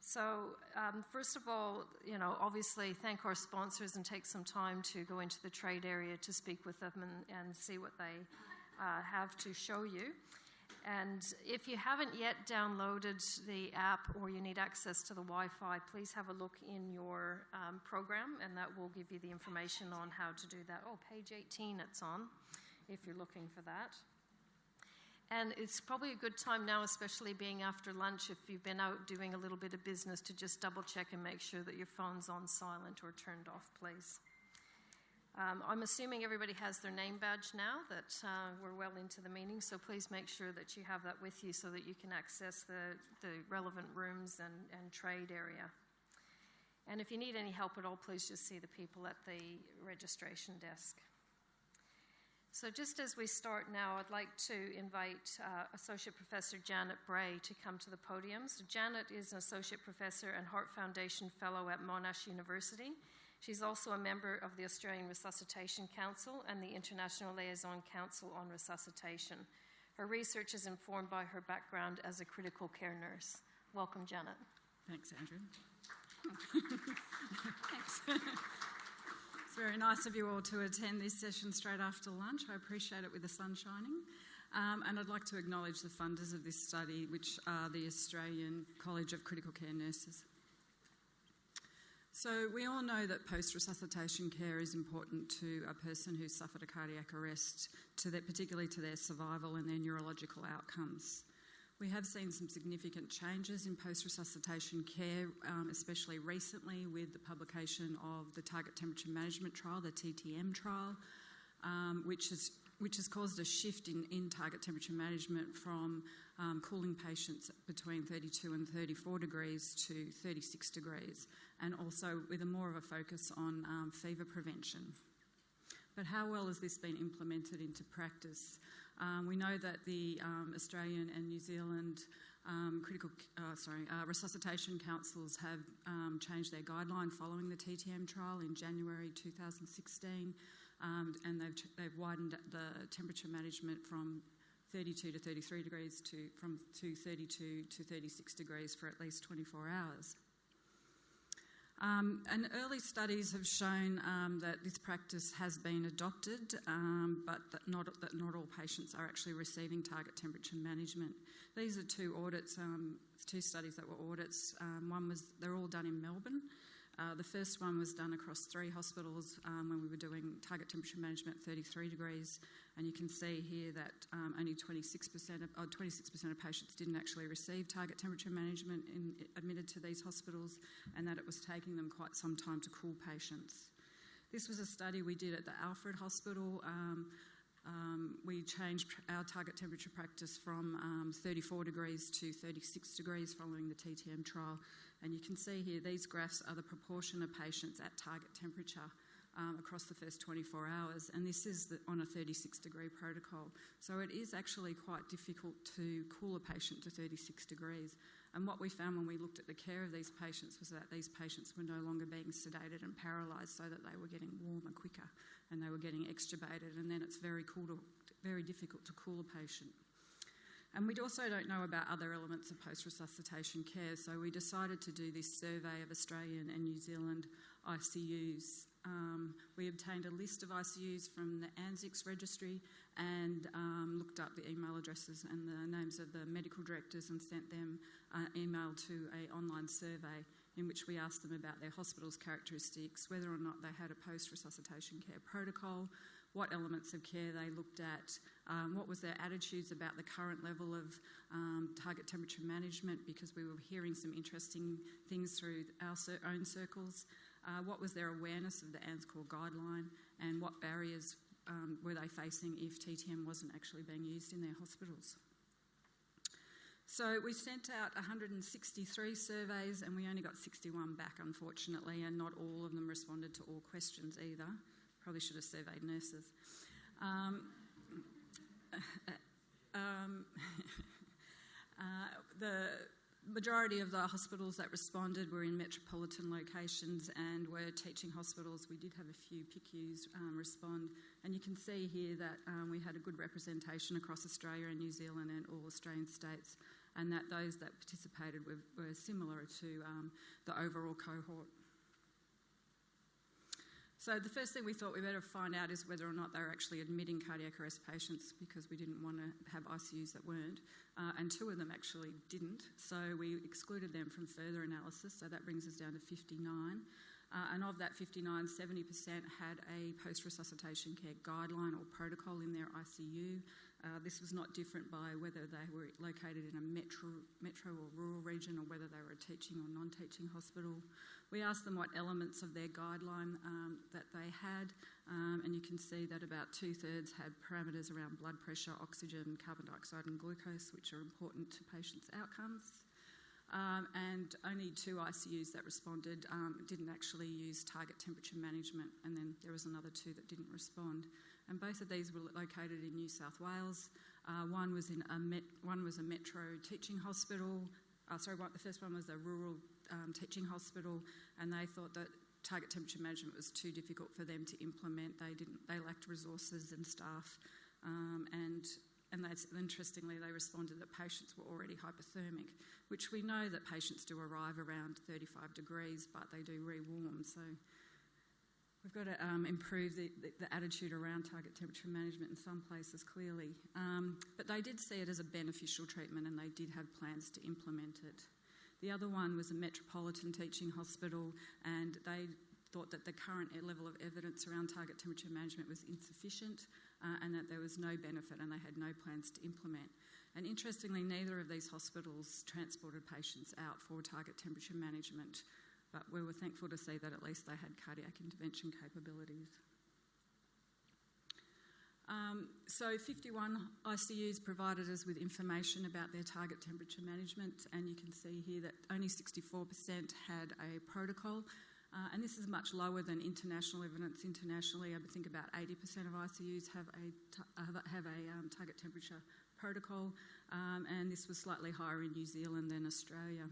So first of all, obviously thank our sponsors and take some time to go into the trade area to speak with them and see what they have to show you. And if you haven't yet downloaded the app or you need access to the Wi-Fi, please have a look in your program, and that will give you the information on how to do that. Oh, page 18 it's on, if you're looking for that. And it's probably a good time now, especially being after lunch, if you've been out doing a little bit of business, to just double check and make sure that your phone's on silent or turned off, please. I'm assuming everybody has their name badge now, that we're well into the meeting, so please make sure that you have that with you so that you can access the relevant rooms and trade area. And if you need any help at all, please just see the people at the registration desk. So just as we start now, I'd like to invite Associate Professor Janet Bray to come to the podium. So Janet is an Associate Professor and Heart Foundation Fellow at Monash University. She's also a member of the Australian Resuscitation Council and the International Liaison Council on Resuscitation. Her research is informed by her background as a critical care nurse. Welcome, Janet. Thanks, Andrew. Thanks. It's very nice of you all to attend this session straight after lunch. I appreciate it with the sun shining. And I'd like to acknowledge the funders of this study, which are the Australian College of Critical Care Nurses. So we all know that post-resuscitation care is important to a person who's suffered a cardiac arrest, particularly to their survival and their neurological outcomes. We have seen some significant changes in post-resuscitation care, especially recently with the publication of the Target Temperature Management Trial, the TTM trial, which has caused a shift in target temperature management from cooling patients between 32 and 34 degrees to 36 degrees, and also with more of a focus on fever prevention. But how well has this been implemented into practice? We know that the Australian and New Zealand resuscitation councils have changed their guideline following the TTM trial in January 2016, and they've widened the temperature management from 32 to 33 degrees to 32 to 36 degrees for at least 24 hours. And early studies have shown that this practice has been adopted, but that not all patients are actually receiving target temperature management. These are two studies that were audits. They're all done in Melbourne. The first one was done across 3 hospitals when we were doing target temperature management at 33 degrees, and you can see here that only 26% of patients didn't actually receive target temperature management admitted to these hospitals, and that it was taking them quite some time to cool patients. This was a study we did at the Alfred Hospital. We changed our target temperature practice from 34 degrees to 36 degrees following the TTM trial. And you can see here, these graphs are the proportion of patients at target temperature across the first 24 hours. And this is on a 36 degree protocol. So it is actually quite difficult to cool a patient to 36 degrees. And what we found when we looked at the care of these patients was that these patients were no longer being sedated and paralysed, so that they were getting warmer quicker and they were getting extubated, and then it's very difficult to cool a patient. And we also don't know about other elements of post-resuscitation care, so we decided to do this survey of Australian and New Zealand ICUs. We obtained a list of ICUs from the ANZICS registry and looked up the email addresses and the names of the medical directors and sent them an email to an online survey in which we asked them about their hospital's characteristics, whether or not they had a post-resuscitation care protocol, what elements of care they looked at, what was their attitudes about the current level of target temperature management, because we were hearing some interesting things through our own circles, what was their awareness of the ANZCOR guideline, and what barriers were they facing if TTM wasn't actually being used in their hospitals. So we sent out 163 surveys and we only got 61 back, unfortunately, and not all of them responded to all questions either. Probably should have surveyed nurses. The majority of the hospitals that responded were in metropolitan locations and were teaching hospitals. We did have a few PICUs respond, and you can see here that we had a good representation across Australia and New Zealand and all Australian states, and that those that participated were similar to the overall cohort. So the first thing we thought we better find out is whether or not they were actually admitting cardiac arrest patients, because we didn't want to have ICUs that weren't, and 2 of them actually didn't. So we excluded them from further analysis, so that brings us down to 59. And of that 59, 70% had a post-resuscitation care guideline or protocol in their ICU. This was not different by whether they were located in a metro or rural region, or whether they were a teaching or non-teaching hospital. We asked them what elements of their guideline that they had, and you can see that about 2/3 had parameters around blood pressure, oxygen, carbon dioxide and glucose, which are important to patients' outcomes. And only 2 ICUs that responded didn't actually use target temperature management, and then there was another 2 that didn't respond. And both of these were located in New South Wales. One was a metro teaching hospital. The first one was a rural teaching hospital, and they thought that target temperature management was too difficult for them to implement. They lacked resources and staff, and interestingly, they responded that patients were already hypothermic, which we know that patients do arrive around 35 degrees, but they do re-warm. So we've got to improve the attitude around target temperature management in some places, clearly. But they did see it as a beneficial treatment, and they did have plans to implement it. The other one was a metropolitan teaching hospital, and they thought that the current level of evidence around target temperature management was insufficient, and that there was no benefit, and they had no plans to implement. And interestingly, neither of these hospitals transported patients out for target temperature management, but we were thankful to see that at least they had cardiac intervention capabilities. So 51 ICUs provided us with information about their target temperature management, and you can see here that only 64% had a protocol, and this is much lower than international evidence. Internationally, I think about 80% of ICUs have a target temperature protocol, and this was slightly higher in New Zealand than Australia.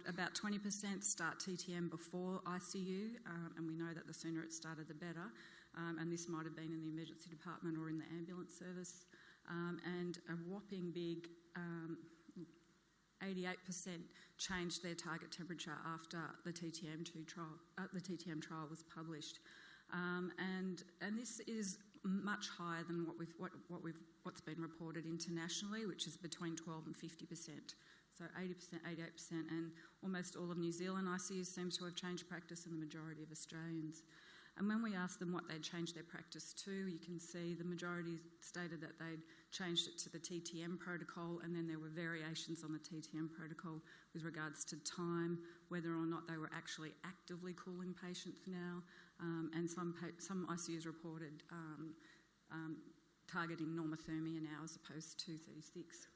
About 20% start TTM before ICU, and we know that the sooner it started, the better. And this might have been in the emergency department or in the ambulance service. And a whopping big 88% changed their target temperature after the TTM trial was published. And this is much higher than what's been reported internationally, which is between 12 and 50%. So 80%, 88%, and almost all of New Zealand ICUs seem to have changed practice, and the majority of Australians. And when we asked them what they'd changed their practice to, you can see the majority stated that they'd changed it to the TTM protocol, and then there were variations on the TTM protocol with regards to time, whether or not they were actually actively cooling patients now, and some ICUs reported targeting normothermia now as opposed to 36.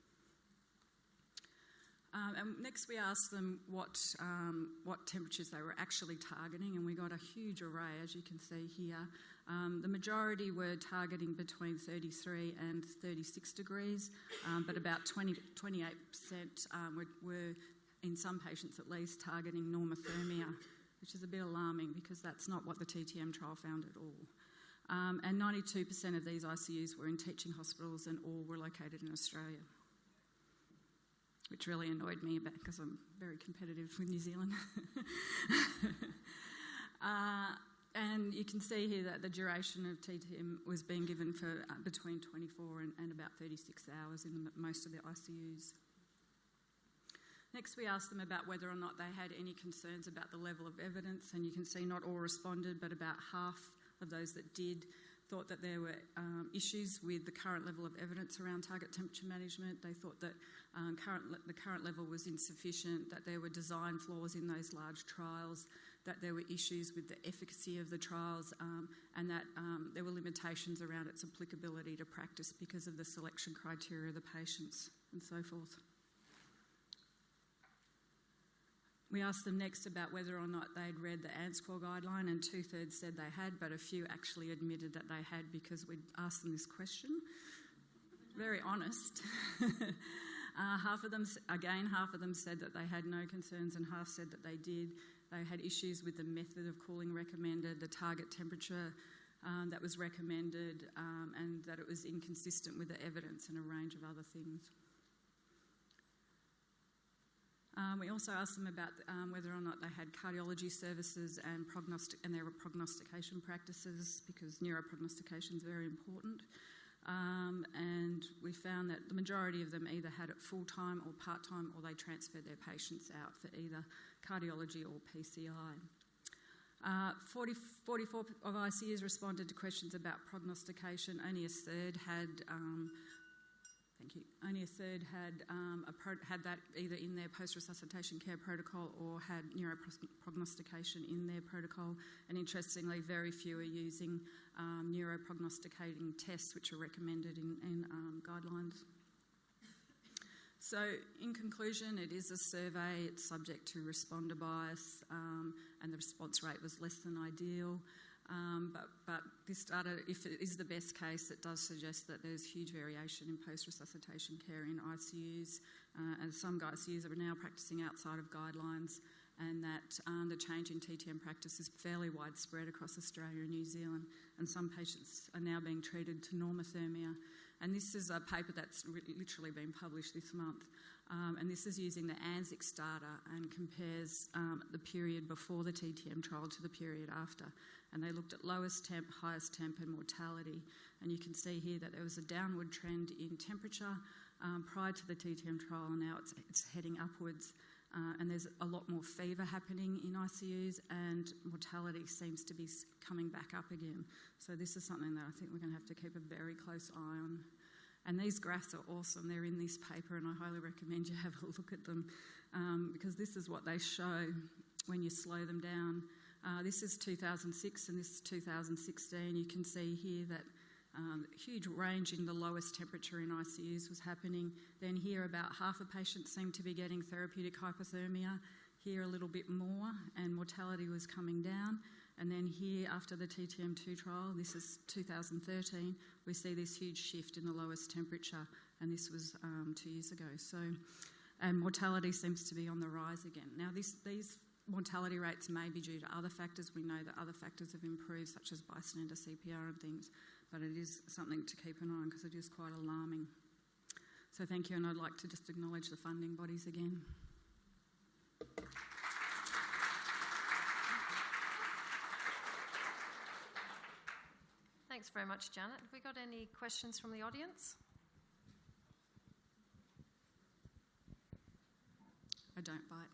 And next we asked them what temperatures they were actually targeting, and we got a huge array, as you can see here. The majority were targeting between 33 and 36 degrees, but about 28% were, in some patients at least, targeting normothermia, which is a bit alarming because that's not what the TTM trial found at all. And 92% of these ICUs were in teaching hospitals, and all were located in Australia, which really annoyed me because I'm very competitive with New Zealand. And you can see here that the duration of TTM was being given for between 24 and about 36 hours in most of the ICUs. Next, we asked them about whether or not they had any concerns about the level of evidence, and you can see not all responded, but about half of those that did thought that there were issues with the current level of evidence around target temperature management. They thought that the current level was insufficient, that there were design flaws in those large trials, that there were issues with the efficacy of the trials, and that there were limitations around its applicability to practice because of the selection criteria of the patients and so forth. We asked them next about whether or not they'd read the ANSCOR guideline, and 2/3 said they had, but a few actually admitted that they had because we'd asked them this question. Very honest. Half of them said that they had no concerns, and half said that they did. They had issues with the method of cooling recommended, the target temperature that was recommended, and that it was inconsistent with the evidence and a range of other things. We also asked them about whether or not they had cardiology services and their prognostication practices, because neuroprognostication is very important. And we found that the majority of them either had it full-time or part-time, or they transferred their patients out for either cardiology or PCI. 44 of ICUs responded to questions about prognostication. Only a third had had that either in their post-resuscitation care protocol or had neuroprognostication in their protocol. And interestingly, very few are using neuroprognosticating tests, which are recommended in guidelines. So, in conclusion, it is a survey. It's subject to responder bias, and the response rate was less than ideal. But this data, if it is the best case, it does suggest that there's huge variation in post-resuscitation care in ICUs, and some ICUs are now practicing outside of guidelines, and that the change in TTM practice is fairly widespread across Australia and New Zealand, and some patients are now being treated to normothermia. And this is a paper that's literally been published this month, and this is using the ANZICS data and compares the period before the TTM trial to the period after. And they looked at lowest temp, highest temp and mortality. And you can see here that there was a downward trend in temperature prior to the TTM trial, and now it's heading upwards. And there's a lot more fever happening in ICUs, and mortality seems to be coming back up again. So this is something that I think we're going to have to keep a very close eye on. And these graphs are awesome. They're in this paper, and I highly recommend you have a look at them, because this is what they show when you slow them down. This is 2006 and this is 2016. You can see here that huge range in the lowest temperature in ICUs was happening. Then here about half of patients seemed to be getting therapeutic hypothermia. Here a little bit more, and mortality was coming down. And then here after the TTM2 trial, this is 2013, we see this huge shift in the lowest temperature, and this was 2 years ago. And mortality seems to be on the rise again. Now these mortality rates may be due to other factors. We know that other factors have improved, such as bystander CPR and things, but it is something to keep an eye on because it is quite alarming. So thank you, and I'd like to just acknowledge the funding bodies again. Thanks very much, Janet. Have we got any questions from the audience? I don't bite.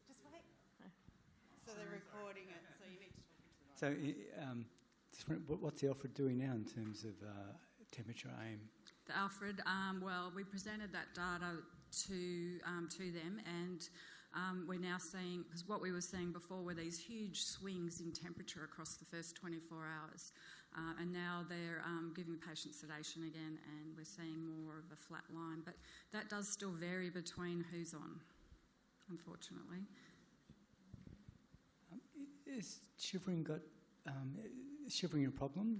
Just wait. So they're recording it, so you need to talk into the mic. What's the Alfred doing now in terms of temperature aim? The Alfred, well, we presented that data to them, and we're now seeing, because what we were seeing before were these huge swings in temperature across the first 24 hours, and now they're giving patients sedation again, and we're seeing more of a flat line. But that does still vary between who's on, unfortunately. Is shivering shivering a problem?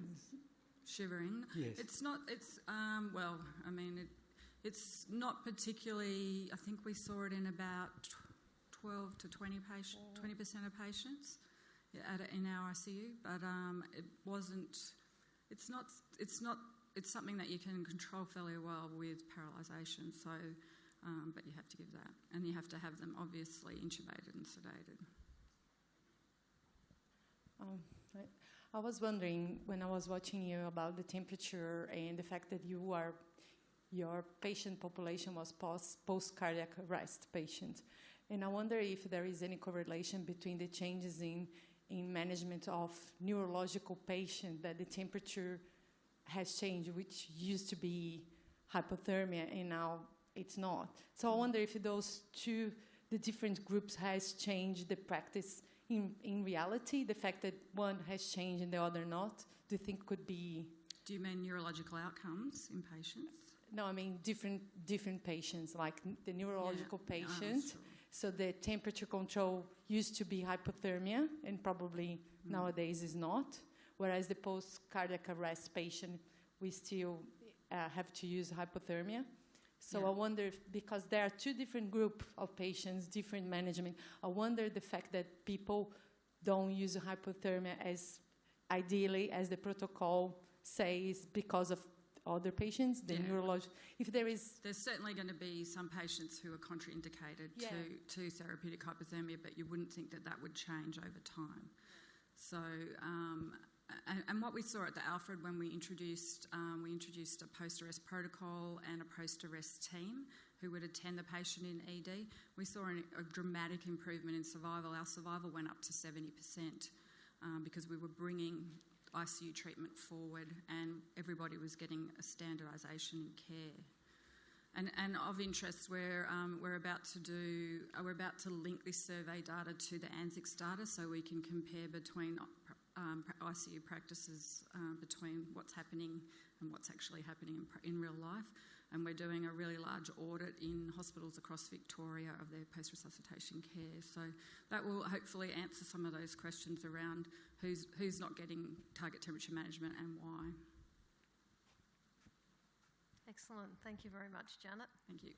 Shivering? Yes. It's not, well, I mean, it's not particularly, I think we saw it in about 12 to 20% of patients in our ICU, but it's something that you can control fairly well with paralysation, so, but you have to give that, and you have to have them obviously intubated and sedated. I was wondering, when I was watching you, about the temperature and the fact that your patient population was post-cardiac arrest patients. And I wonder if there is any correlation between the changes in management of neurological patients, that the temperature has changed, which used to be hypothermia and now it's not. So I wonder if the different groups has changed the practice in reality, the fact that one has changed and the other not, do you think could be... Do you mean neurological outcomes in patients? No, I mean different patients, like the neurological patient. So the temperature control used to be hypothermia and probably nowadays is not, whereas the post-cardiac arrest patient, we still have to use hypothermia. So I wonder if, because there are two different groups of patients, different management, I wonder the fact that people don't use hypothermia as ideally as the protocol says because other patients, the neurological, if there is... There's certainly going to be some patients who are contraindicated to therapeutic hypothermia, but you wouldn't think that that would change over time. So, and what we saw at the Alfred when we introduced a post-arrest protocol and a post-arrest team who would attend the patient in ED, we saw a dramatic improvement in survival. Our survival went up to 70% because we were bringing ICU treatment forward and everybody was getting a standardisation in care. And of interest, we're about to link this survey data to the ANZICS data so we can compare between ICU practices between what's happening and what's actually happening in real life. And we're doing a really large audit in hospitals across Victoria of their post-resuscitation care. So that will hopefully answer some of those questions around who's not getting target temperature management and why. Excellent. Thank you very much, Janet. Thank you.